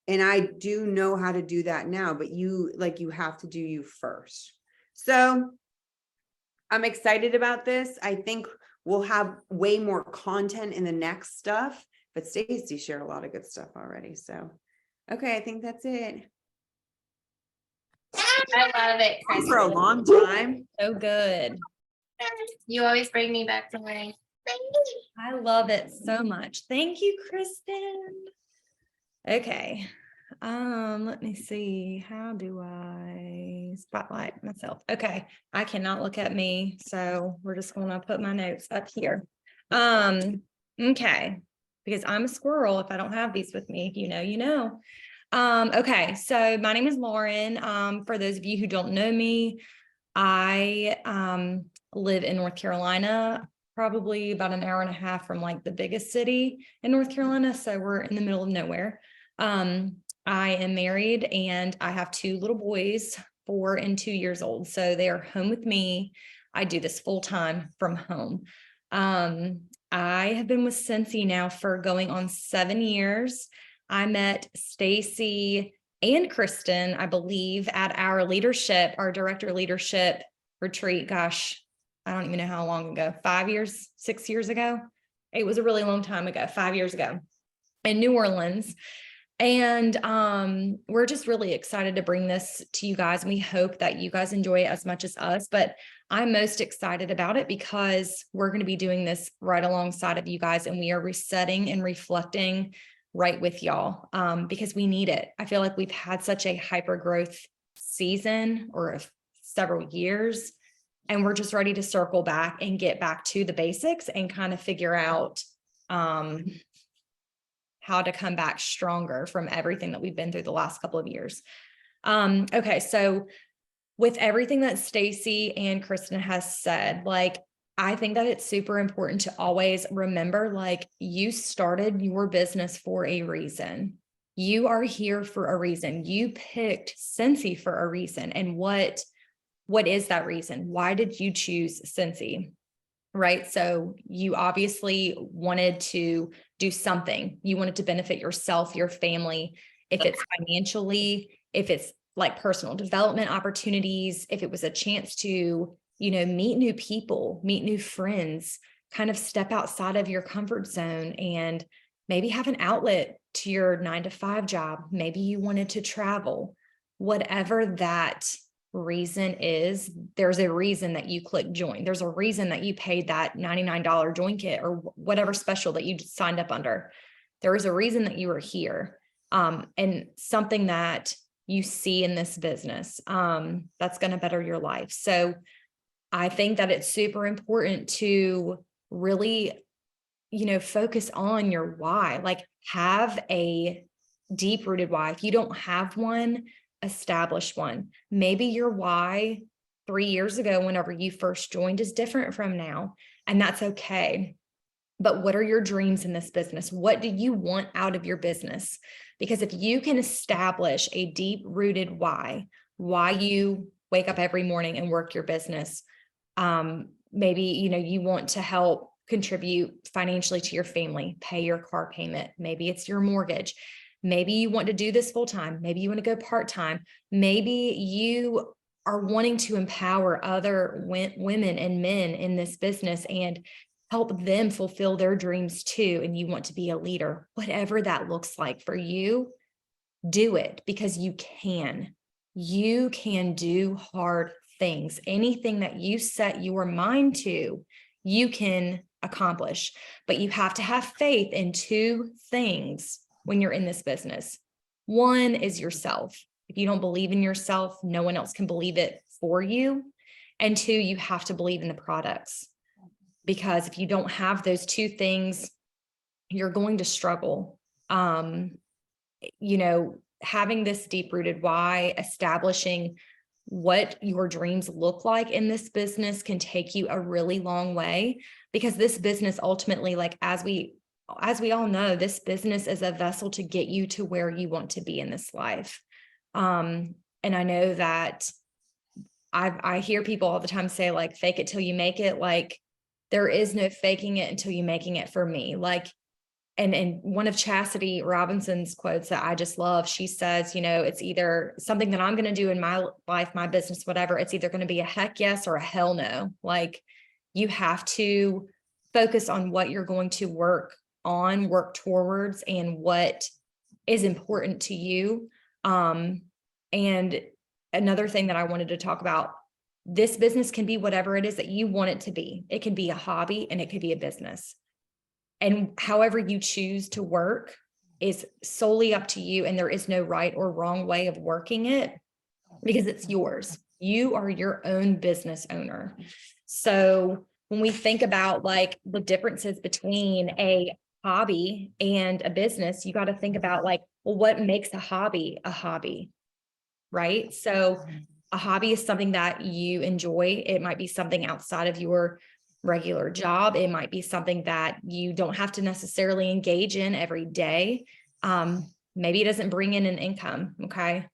And I do know how to do that now, but you have to do you first. So I'm excited about this. I think we'll have way more content in the next stuff, but Stacy shared a lot of good stuff already. So, okay, I think that's it. I love it, For a Kristen. long time. So good. You always bring me back to my. I love it so much. Thank you, Kristen. Okay. Let me see. How do I spotlight myself? Okay. I cannot look at me, so we're just gonna put my notes up here. Okay. Because I'm a squirrel. If I don't have these with me, you know. Okay, so my name is Lauren. For those of you who don't know me, I live in North Carolina, probably about an hour and a half from like the biggest city in North Carolina. So we're in the middle of nowhere. I am married and I have 2 little boys, 4 and 2 years old. So they are home with me. I do this full time from home. I have been with Scentsy now for going on 7 years. I met Stacy and Kristen, I believe, at our director leadership retreat. Gosh, I don't even know how long ago, 5 years, 6 years ago. It was a really long time ago, 5 years ago in New Orleans. And we're just really excited to bring this to you guys. And we hope that you guys enjoy it as much as us. But I'm most excited about it because we're going to be doing this right alongside of you guys. And we are resetting and reflecting right with y'all because we need it. I feel like we've had such a hyper growth season or several years, and we're just ready to circle back and get back to the basics and kind of figure out how to come back stronger from everything that we've been through the last couple of years. Okay, so with everything that Stacy and Kristen has said, like, I think that it's super important to always remember, like, you started your business for a reason. You are here for a reason. You picked Scentsy for a reason. And what is that reason? Why did you choose Scentsy? Right? So you obviously wanted to do something. You wanted to benefit yourself, your family, if it's financially, if it's like personal development opportunities, if it was a chance to, meet new people, meet new friends, kind of step outside of your comfort zone and maybe have an outlet to your 9-to-5 job. Maybe you wanted to travel, whatever that reason is. There's a reason that you clicked join. There's a reason that you paid that $99 join kit or whatever special that you signed up under. There is a reason that you were here, and something that you see in this business that's going to better your life. So I think that it's super important to really, focus on your why, like have a deep rooted why. If you don't have one, establish one. Maybe your why 3 years ago, whenever you first joined, is different from now, and that's okay. But what are your dreams in this business? What do you want out of your business? Because if you can establish a deep rooted why you wake up every morning and work your business, maybe, you want to help contribute financially to your family, pay your car payment. Maybe it's your mortgage. Maybe you want to do this full time. Maybe you want to go part-time. Maybe you are wanting to empower other women and men in this business and help them fulfill their dreams too. And you want to be a leader, whatever that looks like for you, do it because you can do hard things. Anything that you set your mind to, you can accomplish, but you have to have faith in 2 things when you're in this business. One is yourself. If you don't believe in yourself, no one else can believe it for you. And 2, you have to believe in the products, because if you don't have those 2 things, you're going to struggle. Having this deep rooted why, establishing what your dreams look like in this business can take you a really long way, because this business ultimately, like, as we all know, this business is a vessel to get you to where you want to be in this life. And I know that I hear people all the time say like, fake it till you make it. Like there is no faking it until you making it for me. Like, and one of Chastity Robinson's quotes that I just love, she says, you know, it's either something that I'm going to do in my life, my business, whatever. It's either going to be a heck yes or a hell no. Like you have to focus on what you're going to work on, work towards, and what is important to you. And another thing that I wanted to talk about, this business can be whatever it is that you want it to be. It can be a hobby and it could be a business. And however you choose to work is solely up to you. And there is no right or wrong way of working it because it's yours. You are your own business owner. So when we think about like the differences between a hobby and a business, you got to think about like, well, what makes a hobby, right? So a hobby is something that you enjoy. It might be something outside of your regular job. It might be something that you don't have to necessarily engage in every day. Maybe it doesn't bring in an income. Okay.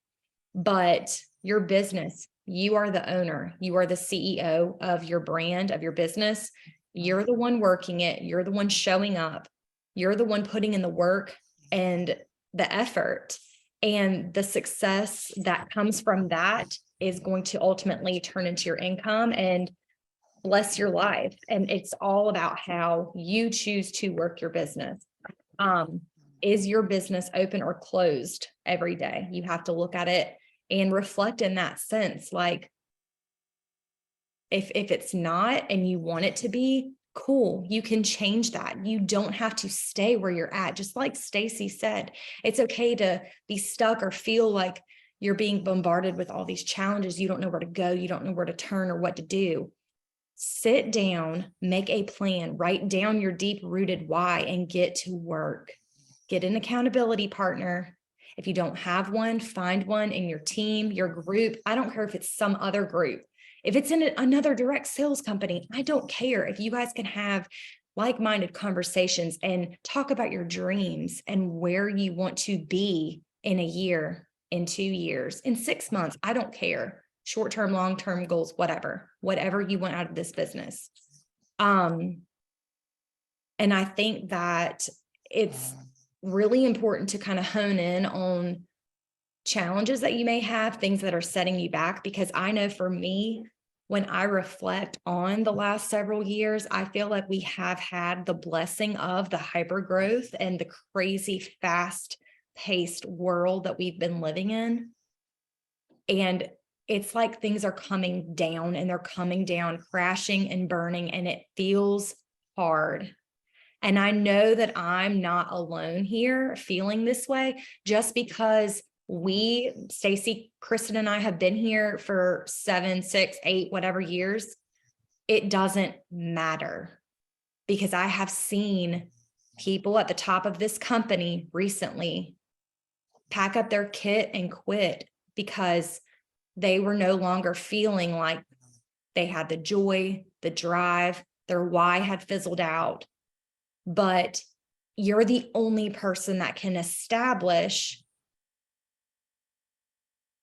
But your business, you are the owner, you are the CEO of your brand, of your business. You're the one working it. You're the one showing up. You're the one putting in the work and the effort, and the success that comes from that is going to ultimately turn into your income and bless your life. And it's all about how you choose to work your business. Is your business open or closed every day? You have to look at it and reflect in that sense. Like if it's not and you want it to be, cool, you can change that. You don't have to stay where you're at. Just like Stacy said, it's okay to be stuck or feel like you're being bombarded with all these challenges. You don't know where to go. You don't know where to turn or what to do. Sit down, make a plan, write down your deep rooted why and get to work. Get an accountability partner. If you don't have one, find one in your team, your group. I don't care if it's some other group. If it's in another direct sales company, I don't care. If you guys can have like-minded conversations and talk about your dreams and where you want to be in a year, in 2 years, in 6 months, I don't care. Short-term, long-term goals, whatever you want out of this business. And I think that it's really important to kind of hone in on challenges that you may have, things that are setting you back, because I know for me, when I reflect on the last several years, I feel like we have had the blessing of the hyper growth and the crazy fast paced world that we've been living in. And it's like things are coming down and they're coming down, crashing and burning, and it feels hard. And I know that I'm not alone here feeling this way, just because we, Stacy, Kristen, and I have been here for 7, 6, 8, whatever years. It doesn't matter, because I have seen people at the top of this company recently pack up their kit and quit because they were no longer feeling like they had the joy, the drive, their why had fizzled out. But you're the only person that can establish,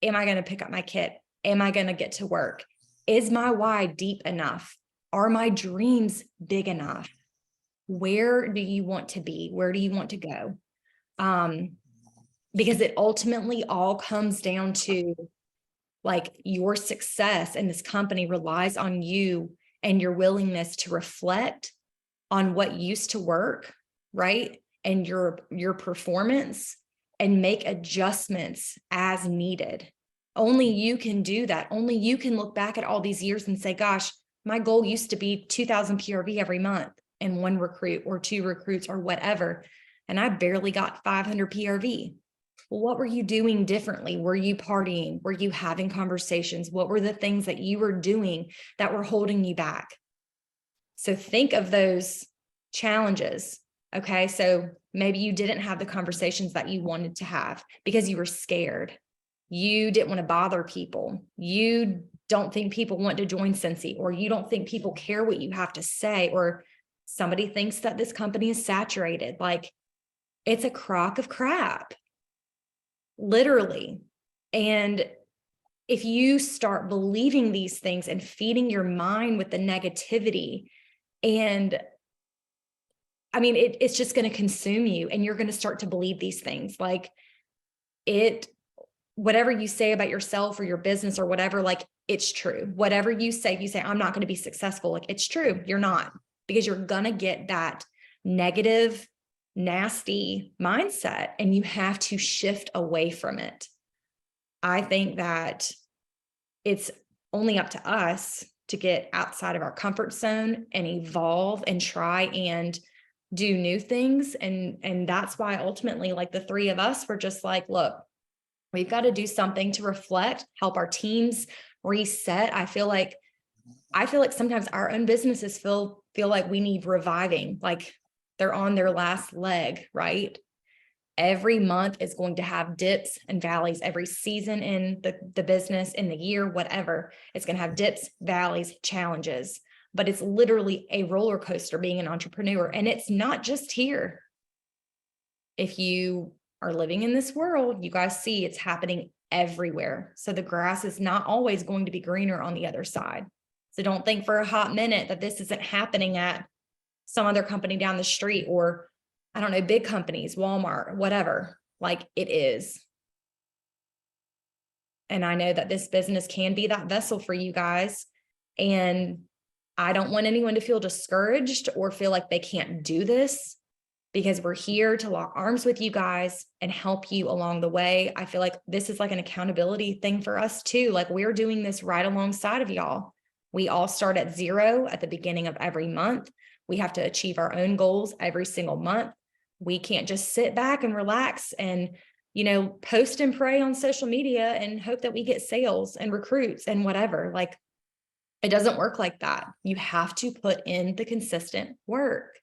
am I going to pick up my kit? Am I going to get to work? Is my why deep enough? Are my dreams big enough? Where do you want to be? Where do you want to go? Because it ultimately all comes down to like your success, and this company relies on you and your willingness to reflect on what used to work, right? And your performance, and make adjustments as needed. Only you can do that. Only you can look back at all these years and say, gosh, my goal used to be 2,000 PRV every month and 1 recruit or 2 recruits or whatever. And I barely got 500 PRV. Well, what were you doing differently? Were you partying? Were you having conversations? What were the things that you were doing that were holding you back? So think of those challenges. Okay. So maybe you didn't have the conversations that you wanted to have because you were scared. You didn't want to bother people. You don't think people want to join Cincy, or you don't think people care what you have to say, or somebody thinks that this company is saturated. Like, it's a crock of crap, literally. And if you start believing these things and feeding your mind with the negativity, and I mean, it's just going to consume you, and you're going to start to believe these things. Like whatever you say about yourself or your business or whatever, like it's true. Whatever you say, I'm not going to be successful. Like it's true. You're not, because you're going to get that negative, nasty mindset, and you have to shift away from it. I think that it's only up to us to get outside of our comfort zone and evolve and try and do new things. And that's why ultimately, like the three of us were just like, look, we've got to do something to reflect, help our teams reset. I feel like sometimes our own businesses feel like we need reviving, like they're on their last leg, right? Every month is going to have dips and valleys. Every season in the business, in the year, whatever, it's going to have dips, valleys, challenges. But it's literally a roller coaster being an entrepreneur. And it's not just here. If you are living in this world, you guys see it's happening everywhere. So the grass is not always going to be greener on the other side. So don't think for a hot minute that this isn't happening at some other company down the street, or I don't know, big companies, Walmart, whatever. Like it is. And I know that this business can be that vessel for you guys. And I don't want anyone to feel discouraged or feel like they can't do this, because we're here to lock arms with you guys and help you along the way. I feel like this is like an accountability thing for us too. Like we're doing this right alongside of y'all. We all start at 0 at the beginning of every month. We have to achieve our own goals every single month. We can't just sit back and relax and, post and pray on social media and hope that we get sales and recruits and whatever. Like it doesn't work like that. You have to put in the consistent work.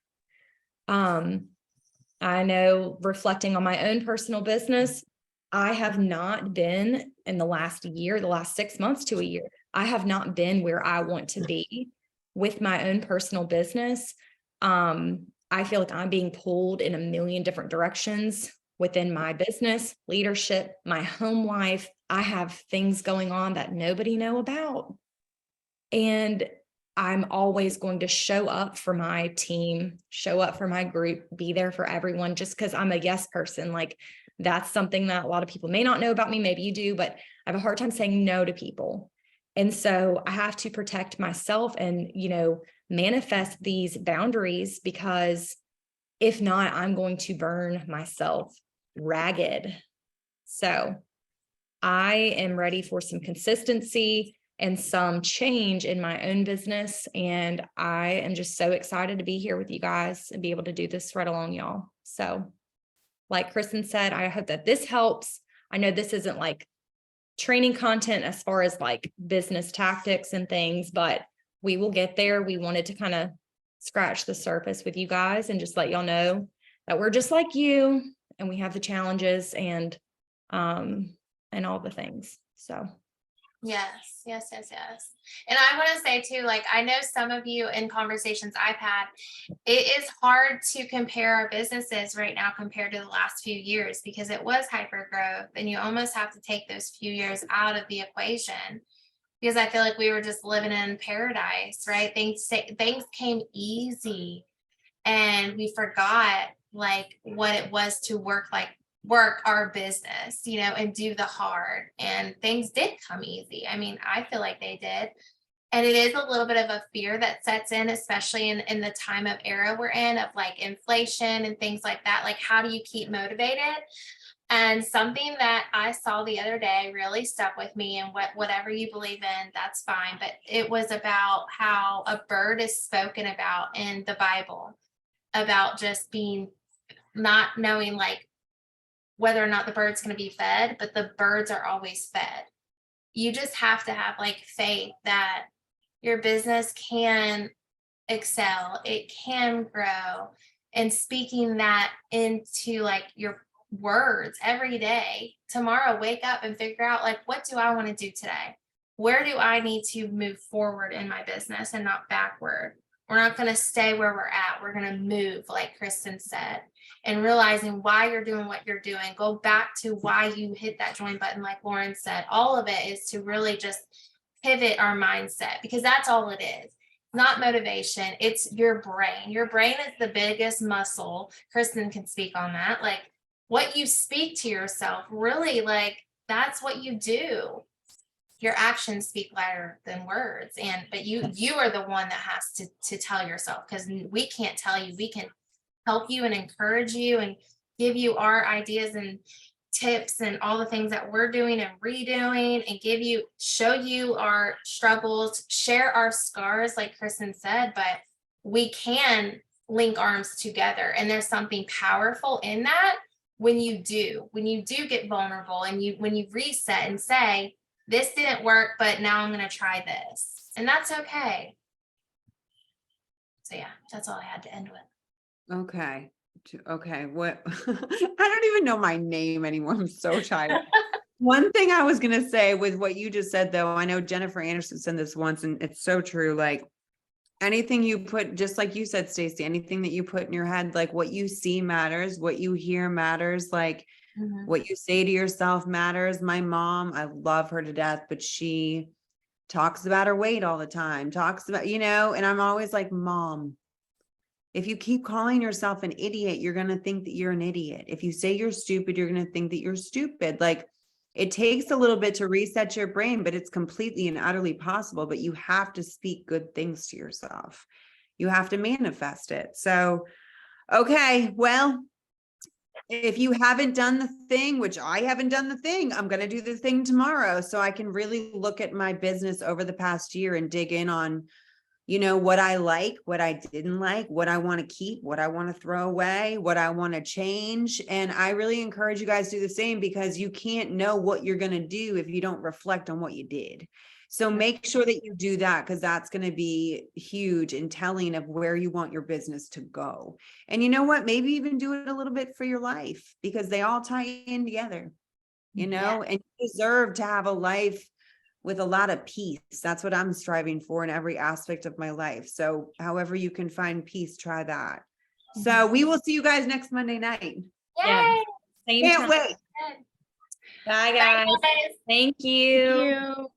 I know, reflecting on my own personal business, I have not been in the last 6 months to a year, I have not been where I want to be with my own personal business. I feel like I'm being pulled in a million different directions within my business, leadership, my home life. I have things going on that nobody know about. And I'm always going to show up for my team, show up for my group, be there for everyone, just because I'm a yes person. Like that's something that a lot of people may not know about me. Maybe you do, but I have a hard time saying no to people. And so I have to protect myself and, manifest these boundaries, because if not, I'm going to burn myself ragged. So I am ready for some consistency and some change in my own business. And I am just so excited to be here with you guys and be able to do this right along y'all. So like Kristen said, I hope that this helps. I know this isn't like training content as far as like business tactics and things, but we will get there. We wanted to kind of scratch the surface with you guys and just let y'all know that we're just like you and we have the challenges and all the things. So Yes. And I want to say too, like, I know some of you in conversations I've had, it is hard to compare our businesses right now compared to the last few years, because it was hyper growth and you almost have to take those few years out of the equation, because I feel like we were just living in paradise, right? Things came easy and we forgot like what it was to work our business, and do the hard, and things did come easy. I mean, I feel like they did. And it is a little bit of a fear that sets in, especially in the time of era we're in, of like inflation and things like that. Like, how do you keep motivated? And something that I saw the other day really stuck with me, and whatever you believe in, that's fine. But it was about how a bird is spoken about in the Bible, about just not knowing like whether or not the bird's going to be fed, but the birds are always fed. You just have to have like faith that your business can excel, it can grow, and speaking that into like your words every day. Tomorrow, wake up and figure out like, what do I want to do today? Where do I need to move forward in my business and not backward? We're not going to stay where we're at. We're going to move, like Kristen said. and realizing why you're doing what you're doing. Go back to why you hit that join button, like Lauren said. All of it is to really just pivot our mindset, because that's all it is. Not motivation, it's your brain. Your brain is the biggest muscle. Kristen can speak on that. Like, what you speak to yourself, really, like, that's what you do. Your actions speak louder than words. But you are the one that has to tell yourself, because we can't tell you. We can help you and encourage you and give you our ideas and tips and all the things that we're doing and redoing, and show you our struggles, share our scars, like Kristen said. But we can link arms together, and there's something powerful in that when you do get vulnerable, and when you reset and say, this didn't work, but now I'm going to try this, and that's okay. So yeah, that's all I had to end with. Okay. Okay. What? I don't even know my name anymore. I'm so tired. One thing I was going to say with what you just said, though, I know Jennifer Anderson said this once, and it's so true. Like, anything you put, just like you said, Stacey, anything that you put in your head, like what you see matters, what you hear matters, like what you say to yourself matters. My mom, I love her to death, but she talks about her weight all the time, talks about, and I'm always like, Mom, if you keep calling yourself an idiot, you're going to think that you're an idiot. If you say you're stupid, you're going to think that you're stupid. Like, it takes a little bit to reset your brain, but it's completely and utterly possible. But you have to speak good things to yourself. You have to manifest it. So, okay, well, if you haven't done the thing, which I haven't done the thing, I'm going to do the thing tomorrow, so I can really look at my business over the past year and dig in on, what I like, what I didn't like, what I want to keep, what I want to throw away, what I want to change. And I really encourage you guys to do the same, because you can't know what you're going to do if you don't reflect on what you did. So make sure that you do that, because that's going to be huge in telling of where you want your business to go. And you know what? Maybe even do it a little bit for your life, because they all tie in together, and you deserve to have a life with a lot of peace. That's what I'm striving for in every aspect of my life. So however you can find peace, try that. So we will see you guys next Monday night. Yeah. Same Can't time. wait. Bye, guys. Bye, guys. Thank you. you.